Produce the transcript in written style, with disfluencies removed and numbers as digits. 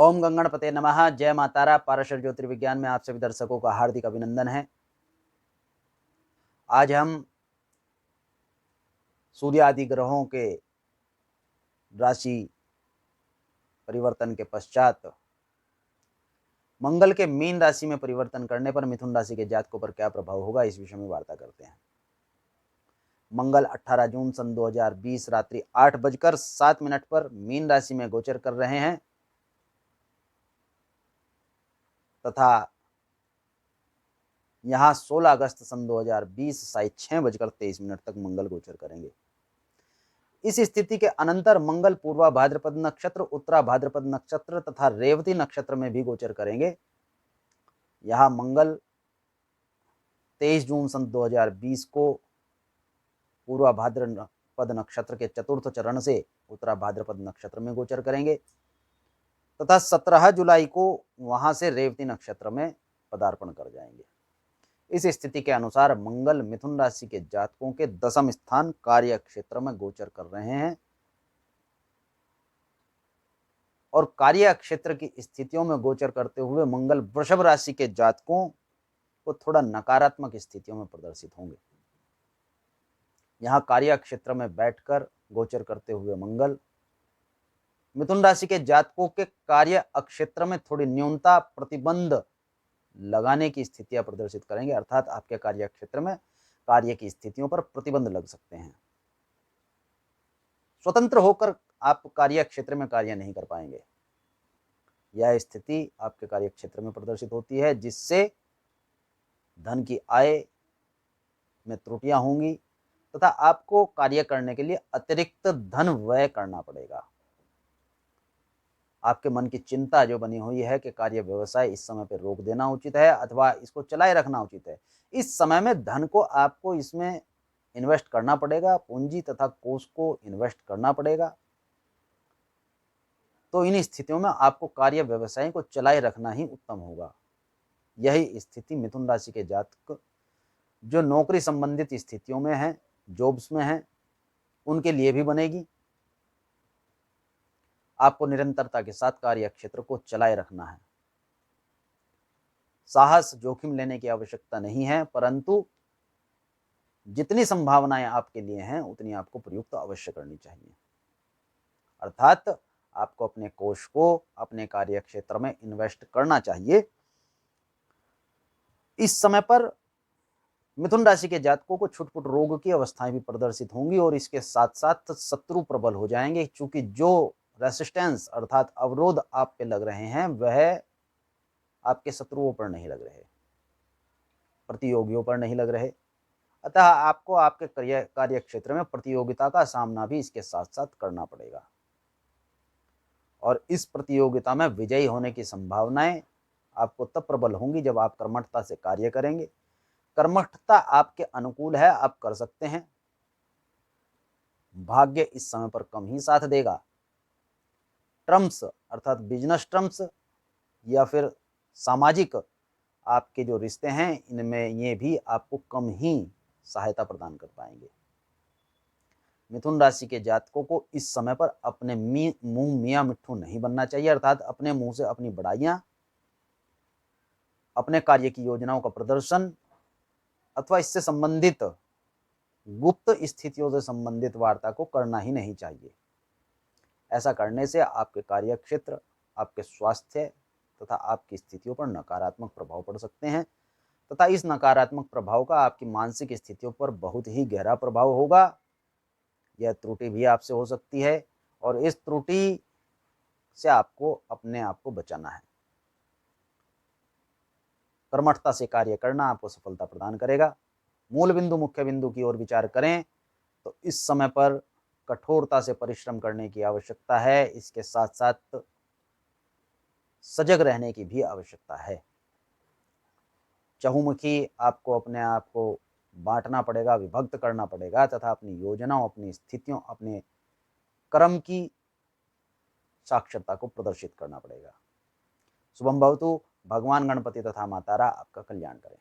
ओम गंगणपते नमः। जय मातारा। पाराशर ज्योतिर्विज्ञान में आप सभी दर्शकों का हार्दिक अभिनंदन है। आज हम सूर्य आदि ग्रहों के राशि परिवर्तन के पश्चात मंगल के मीन राशि में परिवर्तन करने पर मिथुन राशि के जातकों पर क्या प्रभाव होगा, इस विषय में वार्ता करते हैं। मंगल 18 जून सन 2020 रात्रि 8:07 पर मीन राशि में गोचर कर रहे हैं तथा यहाँ 16 अगस्त सन 2020 साय 6:23 तक मंगल गोचर करेंगे। इस स्थिति के अनंतर मंगल पूर्वा भाद्रपद नक्षत्र, उत्तरा भाद्रपद नक्षत्र तथा रेवती नक्षत्र में भी गोचर करेंगे। यहाँ मंगल 23 जून सन 2020 को पूर्वा भाद्रपद नक्षत्र के चतुर्थ चरण से उत्तरा भाद्रपद नक्षत्र में गोचर करेंगे तथा 17 जुलाई को वहां से रेवती नक्षत्र में पदार्पण कर जाएंगे। इस स्थिति के अनुसार मंगल मिथुन राशि के जातकों के दशम स्थान कार्य क्षेत्र में गोचर कर रहे हैं और कार्य क्षेत्र की स्थितियों में गोचर करते हुए मंगल वृषभ राशि के जातकों को थोड़ा नकारात्मक स्थितियों में प्रदर्शित होंगे। यहाँ कार्य क्षेत्र में बैठकर गोचर करते हुए मंगल मिथुन राशि के जातकों के कार्य क्षेत्र में थोड़ी न्यूनता प्रतिबंध लगाने की स्थितियां प्रदर्शित करेंगे, अर्थात आपके कार्य क्षेत्र में कार्य की स्थितियों पर प्रतिबंध लग सकते हैं। स्वतंत्र होकर आप कार्य क्षेत्र में कार्य नहीं कर पाएंगे। यह स्थिति आपके कार्य क्षेत्र में प्रदर्शित होती है, जिससे धन की आय में त्रुटियां होंगी तथा आपको कार्य करने के लिए अतिरिक्त धन व्यय करना पड़ेगा। आपके मन की चिंता जो बनी हुई है कि कार्य व्यवसाय इस समय पर रोक देना उचित है अथवा इसको चलाए रखना उचित है, इस समय में धन को आपको इसमें इन्वेस्ट करना पड़ेगा, पूंजी तथा कोष को इन्वेस्ट करना पड़ेगा। तो इन स्थितियों में आपको कार्य व्यवसाय को चलाए रखना ही उत्तम होगा। यही स्थिति मिथुन राशि के जातक जो नौकरी संबंधित स्थितियों में हैं, जॉब्स में हैं, उनके लिए भी बनेगी। आपको निरंतरता के साथ कार्य क्षेत्र को चलाए रखना है। साहस जोखिम लेने की आवश्यकता नहीं है, परंतु जितनी संभावनाएं आपके लिए हैं उतनी आपको प्रयुक्त अवश्य करनी चाहिए। अर्थात आपको अपने कोष को अपने कार्य क्षेत्र में इन्वेस्ट करना चाहिए। इस समय पर मिथुन राशि के जातकों को छुटपुट रोग की अवस्थाएं भी प्रदर्शित होंगी और इसके साथ साथ शत्रु प्रबल हो जाएंगे, क्योंकि जो रेसिस्टेंस अर्थात अवरोध आप पे लग रहे हैं वह आपके शत्रुओं पर नहीं लग रहे, प्रतियोगियों पर नहीं लग रहे। अतः आपको आपके कार्य क्षेत्र में प्रतियोगिता का सामना भी इसके साथ साथ करना पड़ेगा और इस प्रतियोगिता में विजयी होने की संभावनाएं आपको तब प्रबल होंगी जब आप कर्मठता से कार्य करेंगे। कर्मठता आपके अनुकूल है, आप कर सकते हैं। भाग्य इस समय पर कम ही साथ देगा। टर्म्स अर्थात बिजनेस टर्म्स या फिर सामाजिक आपके जो रिश्ते हैं, इनमें ये भी आपको कम ही सहायता प्रदान कर पाएंगे। मिथुन राशि के जातकों को इस समय पर अपने मुंह मियां मिट्ठू नहीं बनना चाहिए, अर्थात अपने मुंह से अपनी बड़ाइयां, अपने कार्य की योजनाओं का प्रदर्शन अथवा इससे संबंधित गुप्त स्थितियों से संबंधित वार्ता को करना ही नहीं चाहिए। ऐसा करने से आपके कार्य क्षेत्र, आपके स्वास्थ्य तथा आपकी स्थितियों पर नकारात्मक प्रभाव पड़ सकते हैं तथा इस नकारात्मक प्रभाव का आपकी मानसिक स्थितियों पर बहुत ही गहरा प्रभाव होगा। यह त्रुटि भी आपसे हो सकती है और इस त्रुटि से आपको अपने आप को बचाना है। कर्मठता से कार्य करना आपको सफलता प्रदान करेगा। मूल बिंदु मुख्य बिंदु की ओर विचार करें तो इस समय पर कठोरता से परिश्रम करने की आवश्यकता है, इसके साथ साथ सजग रहने की भी आवश्यकता है। चहुमुखी आपको अपने आप को बांटना पड़ेगा, विभक्त करना पड़ेगा तथा अपनी योजनाओं, अपनी स्थितियों, अपने कर्म की साक्षरता को प्रदर्शित करना पड़ेगा। शुभम भवतु। भगवान गणपति तथा मातारा आपका कल्याण करें।